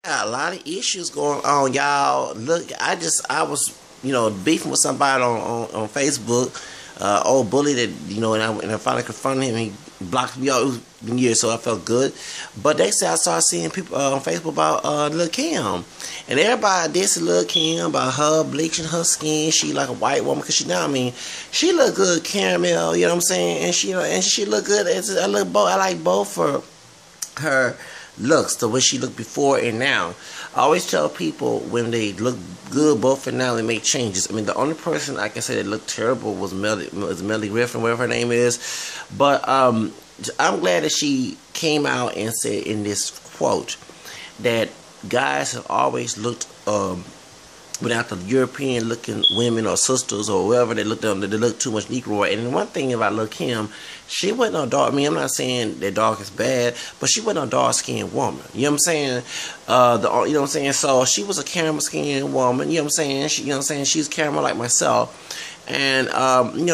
Got a lot of issues going on, y'all. Look, I was, beefing with somebody on Facebook, old bully that, and I finally confronted him. He blocked me out. It was been years, so I felt good. But they said I started seeing people on Facebook about Lil Kim, and everybody dissing Lil Kim about her bleaching her skin. She like a white woman because she look good, caramel. You know what I'm saying? And she look good. I like both for her looks, the way she looked before and now. I always tell people when they look good both and now they make changes. I mean, the only person I can say that looked terrible was Melly Griffin, whatever her name is. But I'm glad that she came out and said in this quote that guys have always looked without the European looking women or sisters or whoever they look too much Negro. And one thing about Lil Kim, she wasn't no dark. I mean, I'm not saying that dark is bad, but she wasn't a dark skinned woman. You know what I'm saying? You know what I'm saying? So she was a caramel skinned woman. You know what I'm saying? She's caramel like myself. And,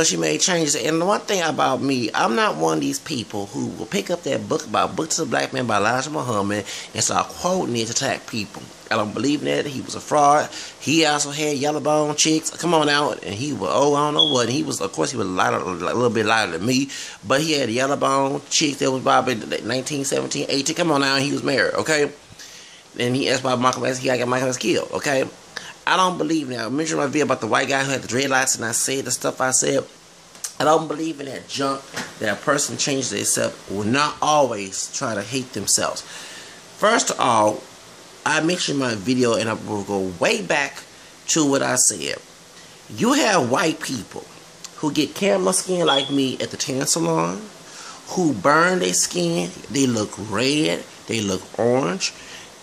she made changes. And the one thing about me, I'm not one of these people who will pick up that book about Book to the Black Man by Elijah Muhammad and start quoting it to attack people. I don't believe in that. He was a fraud. He also had yellow bone chicks. Come on out. And he was, I don't know what. And he was, of course, he was lighter, a little bit lighter than me. But he had yellow bone chicks that was probably 19, 17, 18. Come on out. And he was married, okay? And that's why Michael X killed, okay? I don't believe now. I mentioned my video about the white guy who had the dreadlocks, and I said the stuff I said. I don't believe in that junk that a person changes themselves will not always try to hate themselves. First of all, I mentioned my video, and I will go way back to what I said. You have white people who get caramel skin like me at the tan salon, who burn their skin, they look red, they look orange.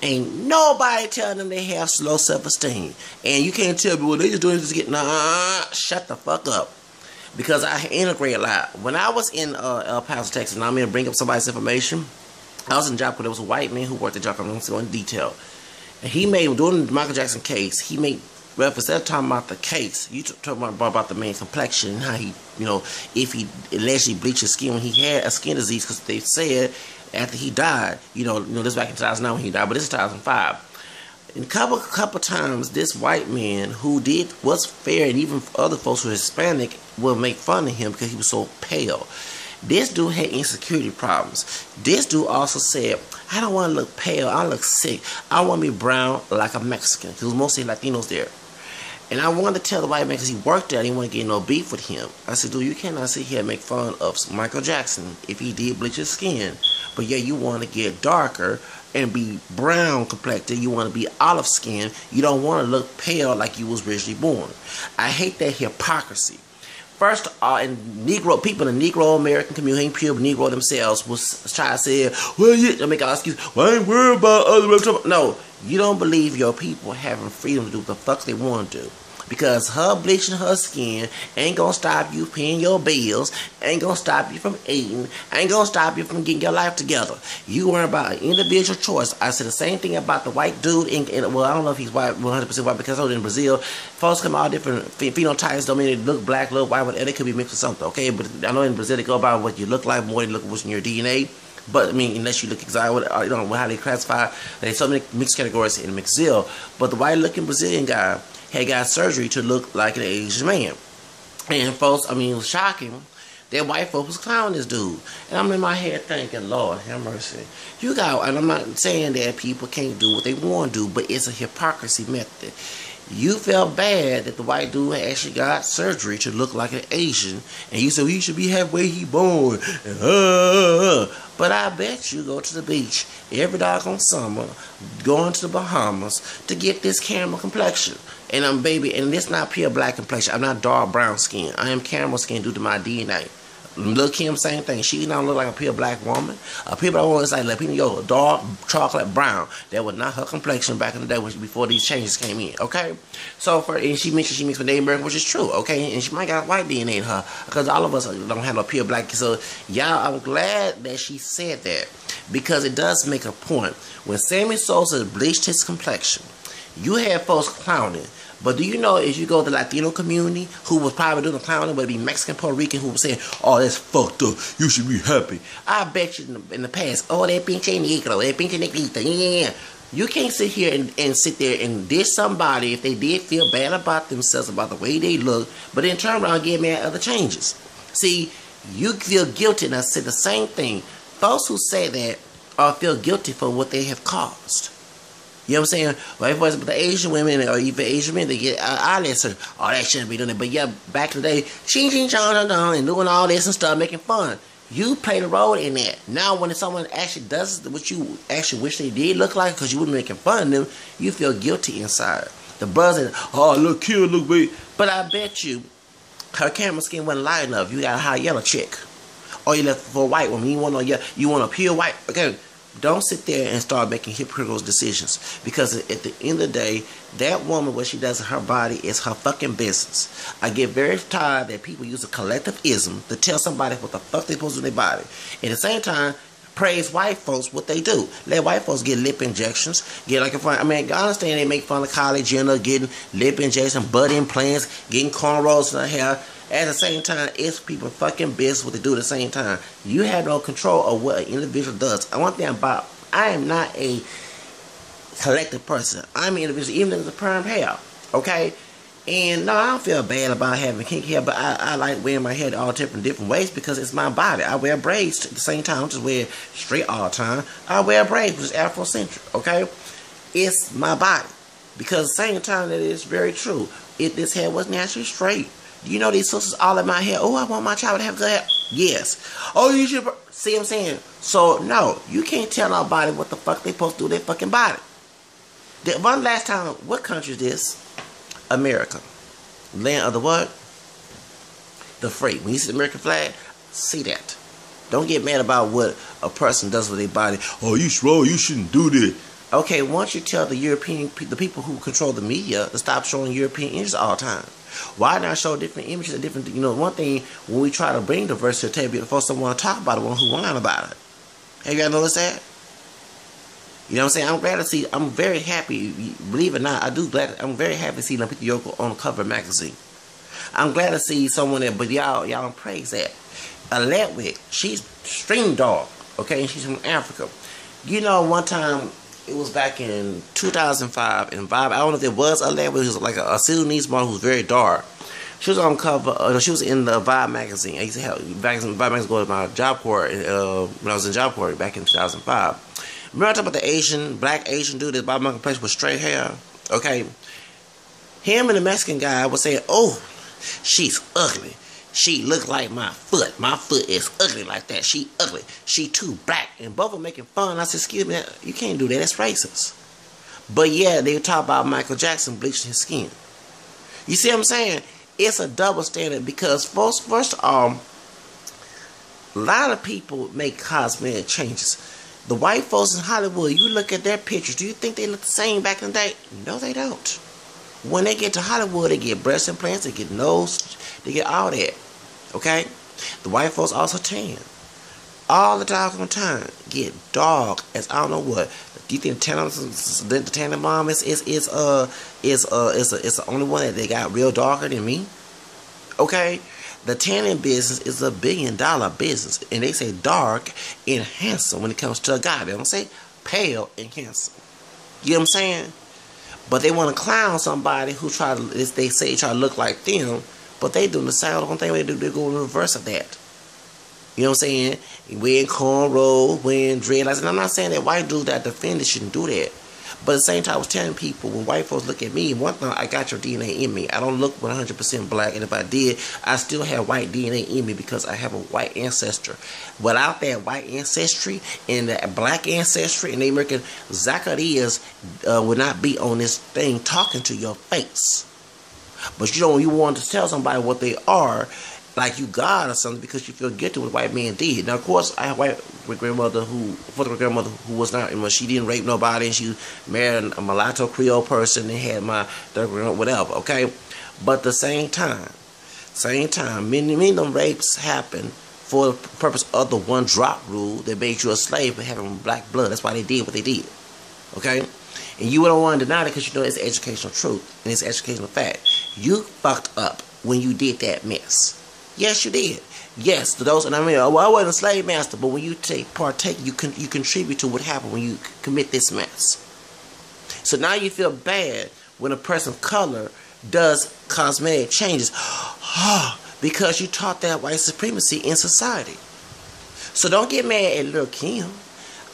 Ain't nobody telling them they have low self-esteem. And you can't tell me, well, they just doing this to get, nah, shut the fuck up. Because I integrate a lot. When I was in El Paso, Texas, and I'm going to bring up somebody's information, I was in Job where there was a white man who worked at Job. I'm going to go into detail. And he made, during the Michael Jackson case, he made reference, instead of talking about the case, you talking about the man's complexion, and how he, if he allegedly bleached his skin when he had a skin disease, because they said after he died, this back in 2009 when he died, but this is 2005. And a couple times, this white man who was fair, and even other folks who were Hispanic will make fun of him because he was so pale. This dude had insecurity problems. This dude also said, I don't want to look pale, I look sick. I want to be brown like a Mexican, because mostly Latinos there. And I wanted to tell the white man, because he worked there, I didn't want to get no beef with him. I said, dude, you cannot sit here and make fun of Michael Jackson if he did bleach his skin. But yeah, you want to get darker and be brown complected. You want to be olive skin. You don't want to look pale like you was originally born. I hate that hypocrisy. First of all, Negro people in the Negro American community, pure Negro themselves, was trying to say, well, yeah, make all excuse. Well, I ain't worried about other people. No, you don't believe your people having freedom to do what the fuck they want to do. Because her bleaching her skin ain't gonna stop you paying your bills, ain't gonna stop you from eating, ain't gonna stop you from getting your life together. You worry about an individual choice. I said the same thing about the white dude, well, I don't know if he's white, 100% white, because I was in Brazil. Folks come all different phenotypes, don't mean they look black, look white, whatever. They could be mixed with something, okay? But I know in Brazil they go by what you look like more than look what's in your DNA. But, I mean, unless you look exotic, you don't know how they classify. There's so many mixed categories in Brazil. But the white-looking Brazilian guy had got surgery to look like an Asian man. And folks, it was shocking that white folks was clowning this dude. And I'm in my head thinking, Lord, have mercy. And I'm not saying that people can't do what they want to do, but it's a hypocrisy method. You felt bad that the white dude actually got surgery to look like an Asian, and you said he should be halfway he born. But I bet you go to the beach every doggone summer, going to the Bahamas to get this caramel complexion. And I'm and this not pure black complexion. I'm not dark brown skin. I am caramel skin due to my DNA. Lil Kim, same thing. She don't look like a pure black woman. People don't want to say Latino, dark chocolate brown. That was not her complexion back in the day before these changes came in. Okay, so and she mentioned she mixed with Native American, which is true. Okay, and she might got white DNA in her because all of us don't have no pure black. So y'all, I'm glad that she said that because it does make a point. When Sammy Sosa bleached his complexion, you had folks clowning. But do you know, if you go to the Latino community, who was probably doing the clowning, but it'd be Mexican, Puerto Rican, who was saying, oh, that's fucked up, you should be happy. I bet you in the past, oh, that pinche negro, that pinche negrita, yeah. You can't sit here and sit there and dish somebody if they did feel bad about themselves, about the way they look, but then turn around and get mad at other changes. See, you feel guilty, and I said the same thing. Folks who say that feel guilty for what they have caused. You know what I'm saying? Well, for example, the Asian women or even Asian men, they get eyelid surgery. Oh, that shouldn't be doing it. But yeah, back in the day, ching, ching, chong, chong, and doing all this and stuff, making fun. You played a role in that. Now, when someone actually does what you actually wish they did look like because you were making fun of them, you feel guilty inside. The buzz, oh, look cute, look big. But I bet you, her camera skin wasn't light enough. You got a high yellow chick. Or you left for a white woman. You want a pure white. Okay. Don't sit there and start making hypocritical decisions. Because at the end of the day, that woman, what she does in her body is her fucking business. I get very tired that people use a collectivism to tell somebody what the fuck they're supposed to do with their body. At the same time, praise white folks what they do. Let white folks get lip injections. Get like I mean, I understand they make fun of Kylie Jenner getting lip injections, butt implants, getting cornrows in her hair. At the same time, it's people fucking business what they do at the same time. You have no control of what an individual does. One thing about, I am not a collective person. I'm an individual, even if it's a perm hair. Okay? And no, I don't feel bad about having kinky hair, but I like wearing my hair all different ways because it's my body. I wear braids at the same time. I don't just wear straight all the time. I wear braids, which is Afrocentric. Okay? It's my body. Because at the same time, that is very true. If this hair was naturally straight, you know these sisters all in my hair. Oh, I want my child to have good hair. Yes. Oh, you should. See what I'm saying? So, no. You can't tell nobody what the fuck they supposed to do with their fucking body. One last time, what country is this? America. Land of the what? The free. When you see the American flag, see that. Don't get mad about what a person does with their body. Oh, you slow. You shouldn't do that. Okay, once you tell the people who control the media to stop showing European images all the time. Why not show different images and different, one thing, when we try to bring diversity to the table, folks don't want to talk about it, one who whine about it. Have you guys noticed that? You know what I'm saying? I'm glad to see, I'm very happy, believe it or not, I'm very happy to see Lampita Yoko on the cover of the magazine. I'm glad to see someone there, but y'all don't praise that. Aletwick, she's string dog, okay, and she's from Africa. You know, one time, it was back in 2005 in Vibe. I don't know if it was Aletwick, it was like a Sudanese model who was very dark. She was on cover, she was in the Vibe magazine. I used to have, Vibe magazine go to my Job Corps, when I was in Job Corps back in 2005. Remember I talked about the black Asian dude that bought my place with straight hair? Okay. Him and the Mexican guy was saying, oh, she's ugly. She looked like my foot. My foot is ugly like that. She ugly. She too black. And both of them making fun. I said, excuse me, you can't do that. That's racist. But yeah, they talk about Michael Jackson bleaching his skin. You see what I'm saying? It's a double standard because first of all, a lot of people make cosmetic changes. The white folks in Hollywood, you look at their pictures, do you think they look the same back in the day? No, they don't. When they get to Hollywood, they get breast implants, they get nose, they get all that. Okay? The white folks also tan. All the doggone time. Get dark as I don't know what. Do you think the tanning bomb is the only one that they got real darker than me? Okay? The tanning business is $1 billion business. And they say dark and handsome when it comes to a guy. They don't say pale and handsome. You know what I'm saying? But they want to clown somebody who try to look like them, but they do the same thing they do. They go in reverse of that. You know what I'm saying? Wearing cornrows, wearing dreadlocks. And I'm not saying that white dudes that defend it shouldn't do that. But at the same time, I was telling people, when white folks look at me, one thing, I got your DNA in me. I don't look 100% black, and if I did, I still have white DNA in me because I have a white ancestor. Without that white ancestry and that black ancestry and the American, Zacchaeus would not be on this thing talking to your face. But you want to tell somebody what they are, like you God or something, because you feel guilty what white man did. Now, of course, I have a white grandmother who was not, she didn't rape nobody, and she married a mulatto Creole person and had my third grandmother, whatever, okay? But at the same time, many of them rapes happen for the purpose of the one drop rule that made you a slave for having black blood. That's why they did what they did, okay? And you don't want to deny it because you know it's educational truth and it's educational fact. You fucked up when you did that mess. Yes, you did. Yes, to those, and I mean, well, I wasn't a slave master, but when you partake, you contribute to what happened when you commit this mess. So now you feel bad when a person of color does cosmetic changes because you taught that white supremacy in society. So don't get mad at Lil Kim.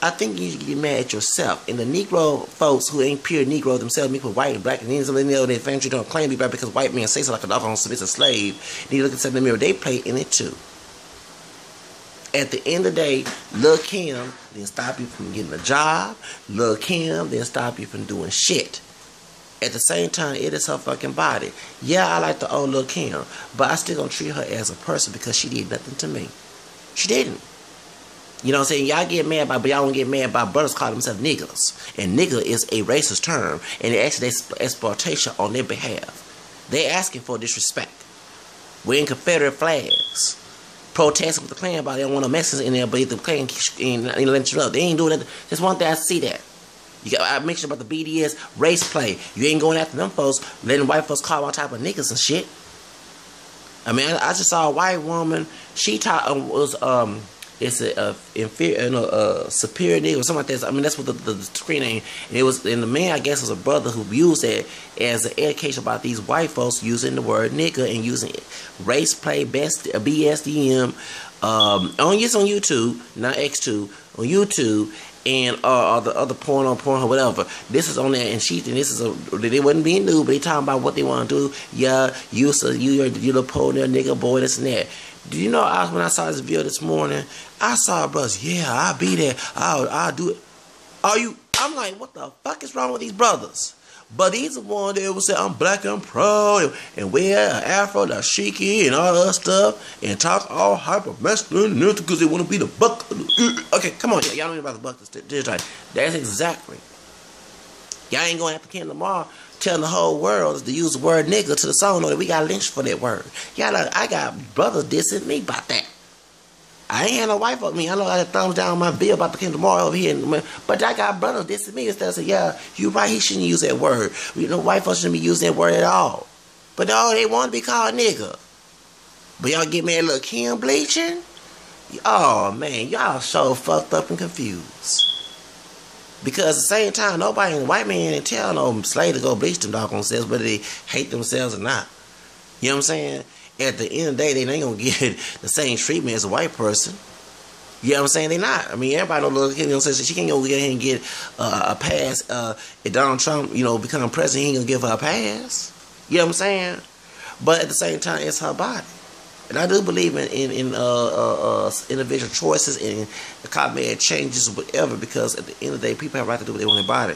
I think you should get mad at yourself. And the Negro folks who ain't pure Negro themselves, mixed with white and black, and then some of them their family don't claim to be black because white men say so like a dog on submissive slave. Need to look inside the mirror. They play in it too. At the end of the day, Lil Kim didn't stop you from getting a job. Lil Kim didn't stop you from doing shit. At the same time, it is her fucking body. Yeah, I like the old Lil Kim, but I still gonna treat her as a person because she did nothing to me. She didn't. You know what I'm saying? Y'all get mad about, but y'all don't get mad about brothers calling themselves niggas. And nigga is a racist term, and it actually exploitation on their behalf. They asking for disrespect. Wearing Confederate flags. Protesting with the Klan, but they don't want no Mexicans in there, but the Klan ain't let you up. They ain't doing that. Just one thing I see that. I mentioned about the BDS race play. You ain't going after them folks, letting white folks call all type of niggas and shit. I mean, I just saw a white woman. She was it's a inferior, superior nigga or something like that. I mean, that's what the screen name. And it was, and the man I guess was a brother who used it as an education about these white folks using the word nigga and using race play, BSDM, on YouTube, not X2, on YouTube. And the other porn on porn or whatever. This is on there, and this is they wasn't being new, but they talking about what they want to do. Yeah, you're the pole there, nigga, boy, this and that. Do you know? When I saw this video this morning, I saw brothers. Yeah, I'll be there. I'll do it. Are you? I'm like, what the fuck is wrong with these brothers? But these are ones that will say, I'm black and proud, and wear an afro, dashiki, and all that stuff, and talk all hyper masculine because they want to be the buck. Okay, come on, y'all know about the buck. That's exactly. Y'all ain't going after Ken Lamar telling the whole world to use the word nigga to the song, know that we got lynched for that word. Y'all like, I got brothers dissing me about that. I ain't had no wife with me. I know I had thumbs down on my bill about the King tomorrow over here. But I got brothers dissing me instead of saying, yeah, you right, he shouldn't use that word. You know, white folks shouldn't be using that word at all. But no, they want to be called nigga. But y'all get mad at Lil Kim bleaching? Oh, man, y'all so fucked up and confused. Because at the same time, nobody in the white man ain't tell no slave to go bleach them doggone selves, whether they hate themselves or not. You know what I'm saying? At the end of the day, they ain't gonna get the same treatment as a white person. You know what I'm saying? They not. I mean, everybody knows, you know, she can't go get ahead and get a pass. If Donald Trump, you know, become president, he ain't gonna give her a pass. You know what I'm saying? But at the same time, it's her body. And I do believe in individual choices and cosmetic changes or whatever, because at the end of the day, people have a right to do what they want in their body.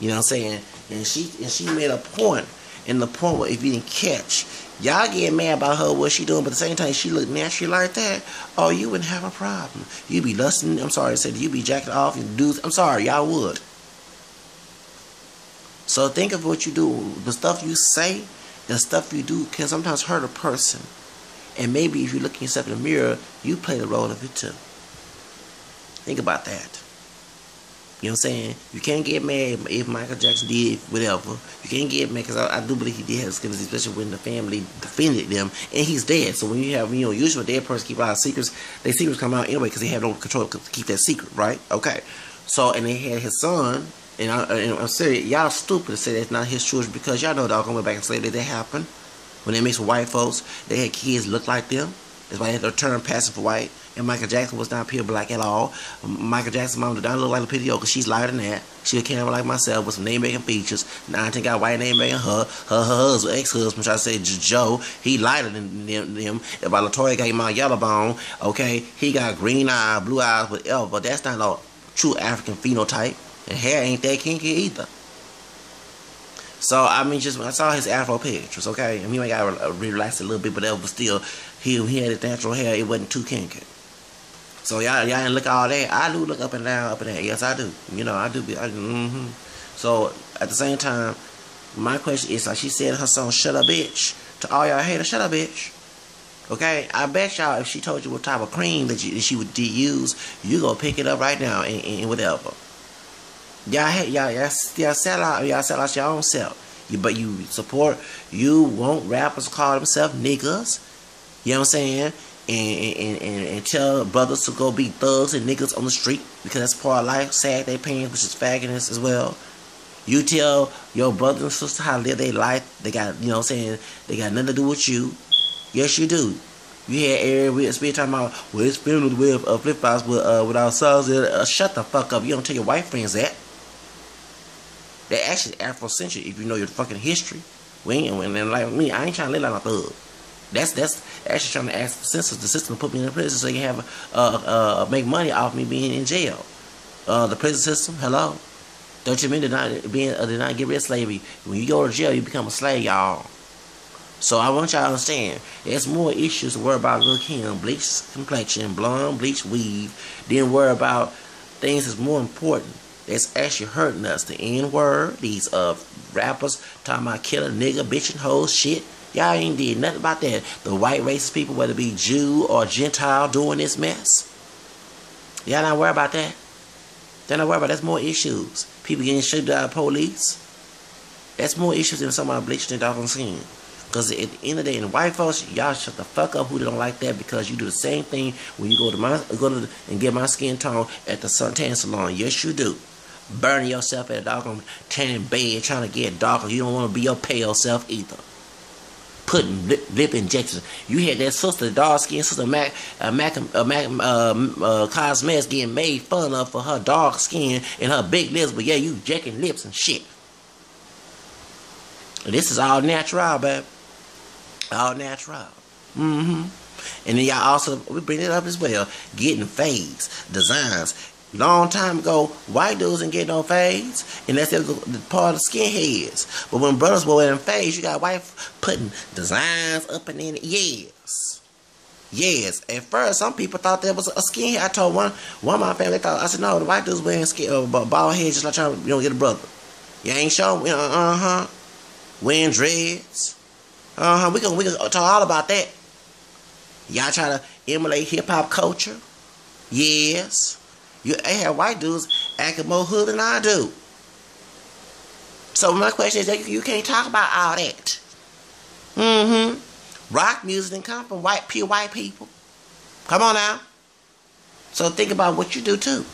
You know what I'm saying? And she made a point. And the point where if you didn't catch, y'all get mad about her, what she doing, but at the same time, she look natural like that, oh, you wouldn't have a problem. You'd be lusting, I'm sorry to say, you'd be jacking off, and dudes, I'm sorry, y'all would. So think of what you do. The stuff you say, the stuff you do can sometimes hurt a person. And maybe if you look at yourself in the mirror, you play the role of it too. Think about that. You know what I'm saying? You can't get mad if Michael Jackson did whatever. You can't get mad because I do believe he did have skills, especially when the family defended them, and he's dead. So when you have, you know, usually a dead person keep a lot of secrets. Their secrets come out anyway because they have no control to keep that secret, right? Okay. So and they had his son, and I'm serious, y'all stupid to say that's not his children because y'all know dog went back in slavery that happened when they mixed with white folks. They had kids look like them. That's why they had to turn passive for white. And Michael Jackson was not pure black at all. Michael Jackson's mom did not look like a video because she's lighter than that. She a camera like myself with some name-making features. Now I think got white name-making her. Her husband, ex-husband, try to say Joe, he lighter than them. About Latoya got him on yellow bone, okay? He got green eyes, blue eyes, whatever. But that's not a true African phenotype. And hair ain't that kinky either. So, I mean, just when I saw his afro pictures, okay? I mean, he might got relaxed a little bit, but that was still, he had his natural hair. It wasn't too kinky. So y'all didn't look all that. I do look up and down, up and down. Yes, I do. You know, I do. So at the same time, my question is, like she said, her song "Shut Up, Bitch." To all y'all haters, shut up, bitch. Okay, I bet y'all if she told you what type of cream that she would use, you gonna pick it up right now and whatever. Y'all sell out your own self. But you support. You want rappers to call themselves niggas. You know what I'm saying? And tell brothers to go be thugs and niggas on the street because that's part of life. Sad they paying, which is faggots as well. You tell your brother and sister how to live their life. They got, you know what I'm saying, they got nothing to do with you. Yes, you do. You had Eric Speed talking about, well, it's spinning with the way of flip-flops with our sons. Shut the fuck up. You don't tell your white friends that. They're actually Afrocentric if you know your fucking history. And like me, I ain't trying to live like a thug. That's actually trying to ask for census, the system to put me in prison so they can have make money off me being in jail. The prison system, hello. Don't you mean did not get rid of slavery? When you go to jail, you become a slave, y'all. So I want y'all to understand, there's more issues to worry about Lil Kim, bleached complexion, blonde, bleached weave, then worry about things that's more important. That's actually hurting us. The N-word, these rappers talking about killing nigga, bitch and hoes, shit. Y'all ain't did nothing about that. The white racist people, whether it be Jew or Gentile, doing this mess. Y'all not worried about that. They're not worried about that's more issues. People getting shot by the police. That's more issues than somebody bleaching their dark skin. Because at the end of the day, in white folks, y'all shut the fuck up who don't like that, because you do the same thing when you and get my skin tone at the tan salon. Yes, you do. Burning yourself at a dark tanning bed, trying to get darker. You don't want to be your pale self either. Putting lip injections. You had that sister, the dark skin sister, Cosmetics, getting made fun of for her dark skin and her big lips, but yeah, you jacking lips and shit. This is all natural, baby. All natural. And then y'all also, we bring it up as well, getting fades, designs. Long time ago, white dudes didn't get no fades, and that's the part of the skinheads. But when brothers were wearing fades, you got white putting designs up and in it. Yes. At first, some people thought that was a skinhead. I told one of my family, I said, no, the white dudes wearing bald heads just like trying to get a brother. You ain't showing, wearing dreads. We can talk all about that. Y'all try to emulate hip hop culture. Yes. They have white dudes acting more hood than I do. So my question is, you can't talk about all that. Rock music didn't come from pure white people. Come on now. So think about what you do too.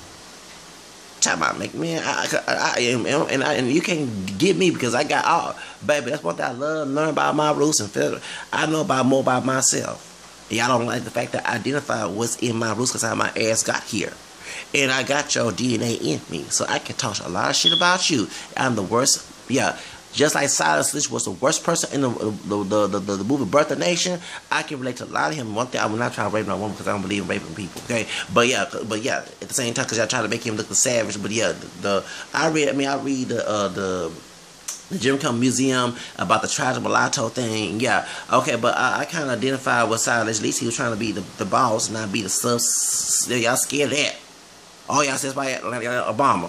Talk about man, and you can't get me because I got all, baby. That's one thing I love, learn about my roots and feel. I know more about myself. Y'all don't like the fact that I identify what's in my roots because how my ass got here. And I got your DNA in me. So I can talk a lot of shit about you. I'm the worst. Yeah. Just like Silas Lynch was the worst person in the movie Birth of Nation, I can relate to a lot of him. One thing, I will not try to rape no woman because I don't believe in raping people. Okay, but yeah, at the same time, because I try to make him look the savage. But yeah, I read the Jim Crow Museum about the tragic mulatto thing. Yeah, okay, but I kind of identified with Silas. At least he was trying to be the boss, not be the subs. Y'all scared of that? All y'all says by Obama.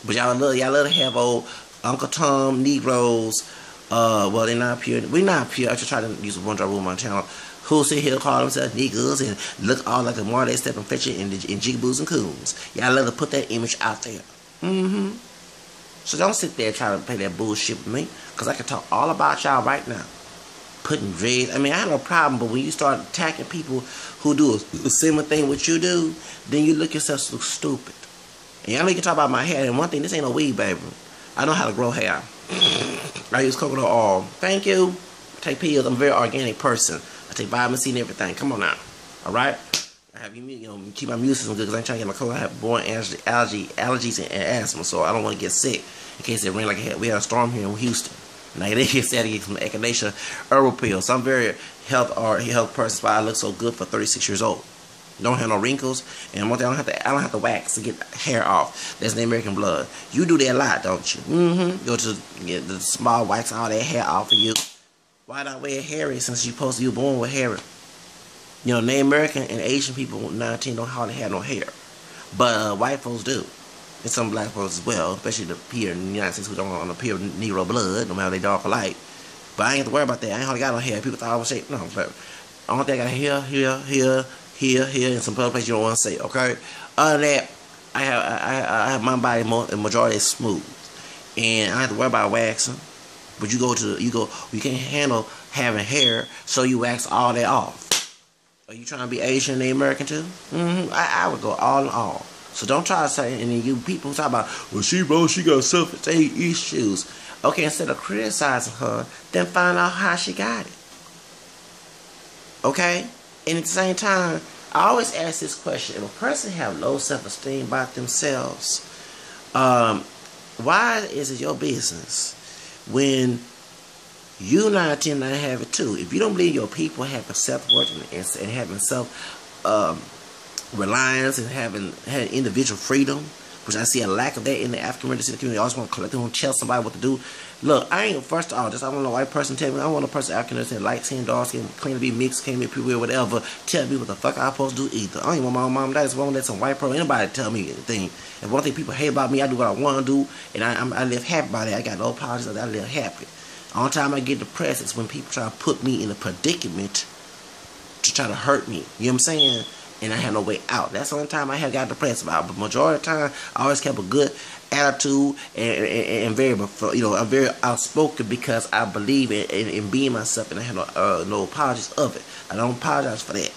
But y'all love to have old Uncle Tom Negroes. Well, they're not pure. We're not pure. I just try to use one drop rule on my channel. Who sit here call themselves niggas and look all like a Marley Step and Fletcher and Jigaboos and Coons. Y'all love to put that image out there. So don't sit there trying to play that bullshit with me, because I can talk all about y'all right now. Putting dreads. I mean, I have no problem, but when you start attacking people who do a similar thing what you do, then you look yourself so stupid. And y'all can talk about my hair, and one thing, this ain't no weed, baby. I know how to grow hair. I use coconut oil. Thank you. I take pills. I'm a very organic person. I take vitamin C and everything. Come on now. Alright? I have keep my immune system good because I ain't trying to get my cold. I have born allergies and asthma, so I don't want to get sick in case it rain like we had a storm here in Houston. Now they get sad to get some echinacea herbal pills. So I'm very health person. That's why I look so good for 36 years old. Don't have no wrinkles, and one thing I don't have to wax to get hair off. That's the American blood. You do that a lot, don't you? Go to get the small wax all that hair off of you. Why not wear hairy since you were born with hair? You know, Native American and Asian people 19 don't hardly have no hair, but white folks do, and some black folks as well, especially the here in the United States who don't want no pure Negro blood, no matter they dark or light. But I ain't have to worry about that. I ain't hardly got no hair. People thought I was shaped. No, but I don't think I got hair here, and some other places you don't want to say. Okay. Other than that, I have my body the majority is smooth, and I don't have to worry about waxing. But you can't handle having hair, so you wax all that off. Are you trying to be Asian and American too? I would go all in all. So don't try to say, and then you people talk about, well, she wrong, she got self-esteem issues. Okay, instead of criticizing her, then find out how she got it. Okay? And at the same time, I always ask this question. If a person have low self-esteem about themselves, why is it your business when you not tend to have it too? If you don't believe your people having self-worth and having self-reliance and having individual freedom, which I see a lack of that in the African American community. I always want to collect them, tell somebody what to do. Look, I ain't, first of all, just I want a white person tell me, I want a person African American, light skin, dark skin, claim to be mixed, claim to be pure, whatever, tell me what the fuck I'm supposed to do either. I don't even want my mom and dad, I just want to let some white person, anybody tell me anything. And one thing people hate about me, I do what I want to do, and I live happy by that. I got no apologies, I live happy. The only time I get depressed is when people try to put me in a predicament to try to hurt me. You know what I'm saying? And I had no way out. That's the only time I have got depressed about. But majority of the time, I always kept a good attitude and very, I'm very outspoken because I believe in being myself, and I have no apologies of it. I don't apologize for that.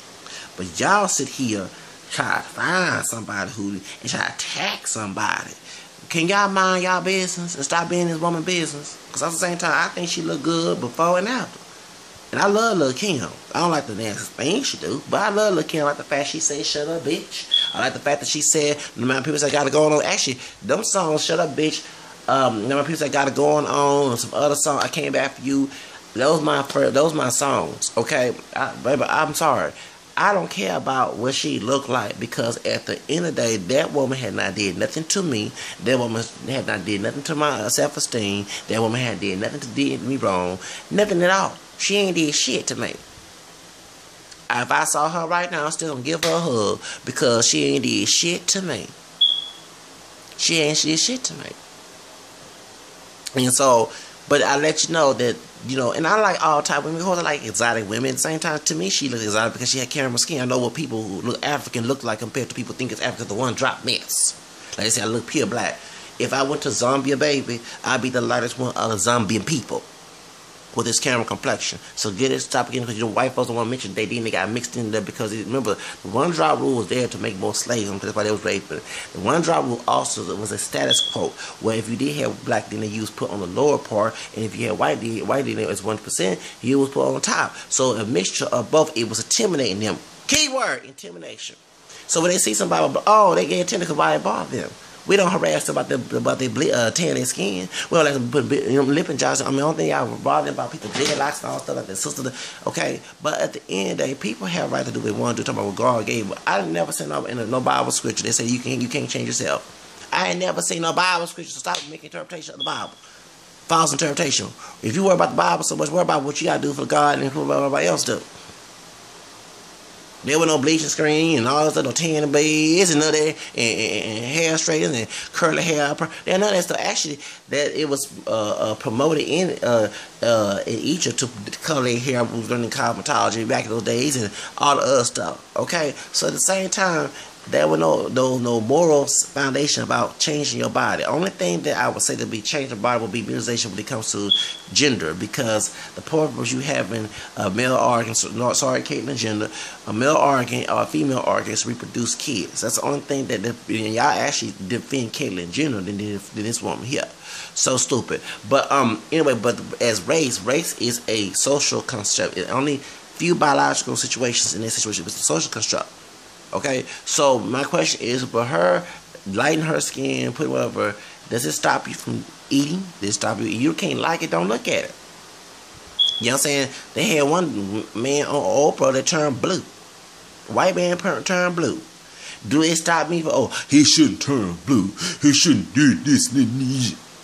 But y'all sit here try to find somebody and try to attack somebody. Can y'all mind y'all business and stop being this woman's business? Because at the same time, I think she look good before and after. And I love Lil Kim. I don't like the nasty things she do, but I love Lil Kim. I like the fact she said, shut up, bitch. I like the fact that she said, no matter people that got it going on. Actually, them songs, shut up, bitch. No matter people that got it going on, and some other songs, I Came Back For You. Those my songs, okay? Baby, I'm sorry. I don't care about what she looked like, because at the end of the day, that woman had not did nothing to me. That woman had not did nothing to my self-esteem. That woman had did nothing to did me wrong. Nothing at all. She ain't did shit to me. If I saw her right now, I'm still gonna give her a hug, because she ain't did shit to me. She ain't did shit to me. And so, but I let you know that, and I like all type of women, because I like exotic women. At the same time, to me, she looks exotic because she had caramel skin. I know what people who look African look like compared to people think it's African. The one drop mess. Like I said, I look pure black. If I went to Zambia, baby, I'd be the lightest one of the Zambian people with this caramel complexion. So get it, stop again, because white folks don't want to mention they got mixed in there, because remember, the one drop rule was there to make more slaves. That's why they was raping. The one drop rule also was a status quo, where if you did have black, then you was put on the lower part, and if you had white, then it was 1%, you was put on top. So a mixture of both, it was intimidating them. Keyword, intimidation. So when they see somebody, oh, they get intimidated because why it bother them. We don't harass them about their tan their skin. We don't like to put lip and jaws. I mean, the only thing I bother them about people dreadlocks and all stuff like that, sister. Okay, but at the end of the day, people have a right to do what they want to do. Talking about what God gave. But I never seen no Bible scripture they say you can't change yourself. I ain't never seen no Bible scripture. So stop making interpretation of the Bible. False interpretation. If you worry about the Bible so much, worry about what you gotta do for God and what everybody else do. There was no bleaching screen and all this other tanning beds and none of that, and hair straighters and curly hair. None of that stuff. Actually, that it was promoted in Egypt to color their hair. We was learning cosmetology back in those days and all the other stuff. Okay, so at the same time, there was no moral foundation about changing your body. The only thing that I would say to be changing the body would be mutilation when it comes to gender, because the purpose you having a male organ, sorry, Caitlyn, gender, a male organ or a female organ is to reproduce kids. That's the only thing that y'all actually defend Caitlyn gender than this woman here. So stupid. But anyway, but as race is a social construct. It only few biological situations in this situation, it's a social construct. Okay, so my question is, for her lighten her skin, put whatever, does it stop you from eating? Does it stop you? You can't like it, don't look at it. You know what I'm saying? They had one man on Oprah that turned blue. White man turned blue. Do it stop me for, he shouldn't turn blue, he shouldn't do this?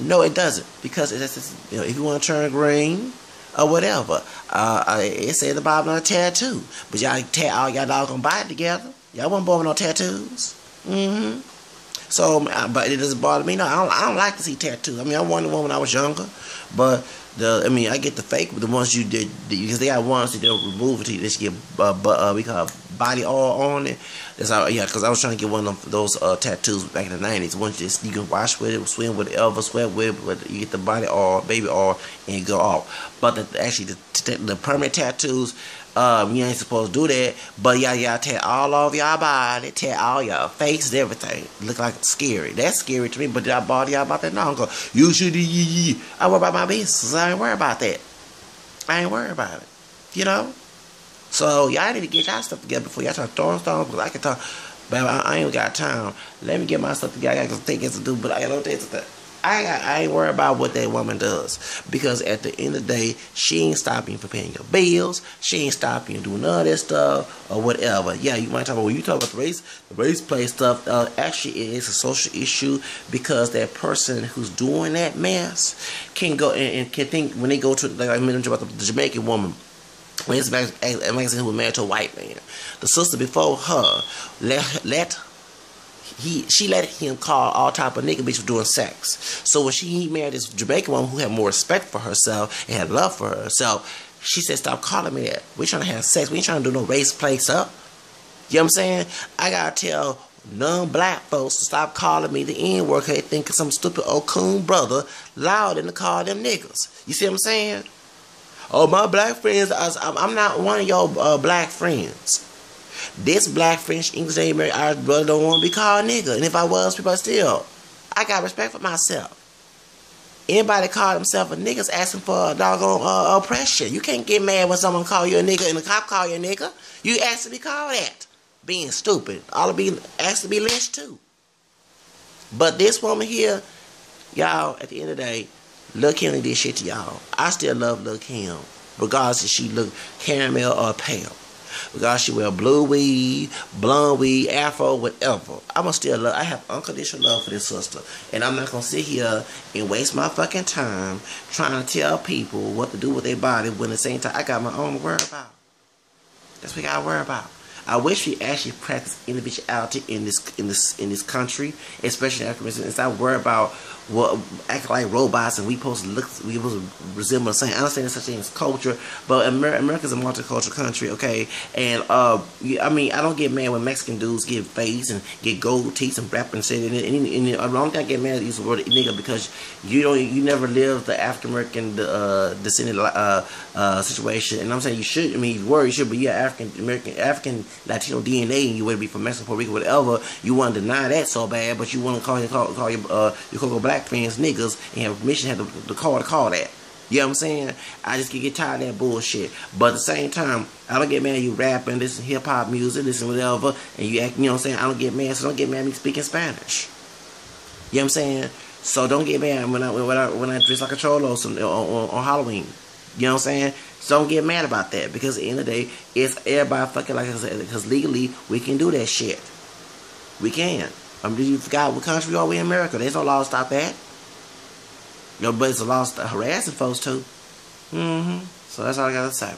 No, it doesn't, because it's, if you want to turn green or whatever, it says the Bible on a tattoo, but y'all tear all y'all doggone body together. Y'all wasn't born with no tattoos. So, but it doesn't bother me. No, I don't like to see tattoos. I mean, I wanted one when I was younger, but I get the fake, the ones you did, because they got ones that they'll remove it to you. They just get we call body oil on it. That's how, yeah, because I was trying to get one of those tattoos back in the 90s. Ones you can wash with it, swim with it, ever sweat with it, but you get the body oil, baby oil, and it go off. But actually, the permanent tattoos, You ain't supposed to do that. But y'all tear all over y'all body, tear all y'all faces, everything. Look like scary. That's scary to me. But did I bother y'all about that? No, I'm going, you should I worry about my business. I ain't worried about that. I ain't worried about it. You know? So y'all need to get y'all stuff together before y'all try to throw stones, because I can talk, but I ain't got time. Let me get my stuff together. I got some things to do, but I got no things to do. I ain't worried about what that woman does, because at the end of the day, she ain't stopping you from paying your bills. She ain't stopping you doing none of that stuff or whatever. Yeah, you might talk about, when you talk about the race play stuff. Actually, it is a social issue, because that person who's doing that mess can go and can think, when they go to, like I mentioned about the Jamaican woman. When it's magazine who was married to a white man, the sister before her she let him call all type of nigga bitch for doing sex. So when he married this Jamaican woman who had more respect for herself and had love for herself, she said, "Stop calling me that. We trying to have sex. We ain't trying to do no race play stuff." You know what I'm saying? I gotta tell non-black folks to stop calling me the N-word, because they think some stupid old coon brother loud in to call them niggas. You see what I'm saying? Oh, my black friends, I'm not one of your black friends. This black, French, English, American, Irish brother don't want to be called nigga. And if I was, people still, I got respect for myself. Anybody call themselves a nigga is asking for a doggone oppression. You can't get mad when someone call you a nigga and the cop call you a nigga. You ask to be called that. Being stupid. All to be asked to be lynched too. But this woman here, y'all, at the end of the day, Lil Kim did shit to y'all. I still love Lil Kim, regardless if she look caramel or pale. Regardless she wear blue weed, blonde weed, afro, whatever. I'ma still love. I have unconditional love for this sister, and I'm not gonna sit here and waste my fucking time trying to tell people what to do with their body when at the same time I got my own to worry about. That's what I gotta worry about. I wish we actually practice individuality in this country, especially African Americans. Instead of worry about what acting like robots and we supposed to resemble the same. I understand there's such thing as culture, but America's a multicultural country, okay? And I mean, I don't get mad when Mexican dudes get face and get gold teeth and rap and shit. And the only thing I get mad at is the word nigga, because you never lived the African American descendant situation. And I'm saying you should. I mean, you should, but you're African American, African Latino DNA, and you would be from Mexico, Puerto Rico, whatever. You want to deny that so bad, but you want to call your black friends niggas and have permission to have the call that. You know what I'm saying? I just get tired of that bullshit. But at the same time, I don't get mad at you rapping, listen hip hop music, listen whatever, and you act, you know what I'm saying? I don't get mad, so don't get mad at me speaking Spanish. You know what I'm saying? So don't get mad when I dress like a cholo on Halloween. You know what I'm saying? So don't get mad about that, because at the end of the day, it's everybody fucking like I said, because legally we can do that shit. We can. You forgot what country are we in? America. There's no law to stop that. But it's a law to harassing folks too. So that's all I gotta say.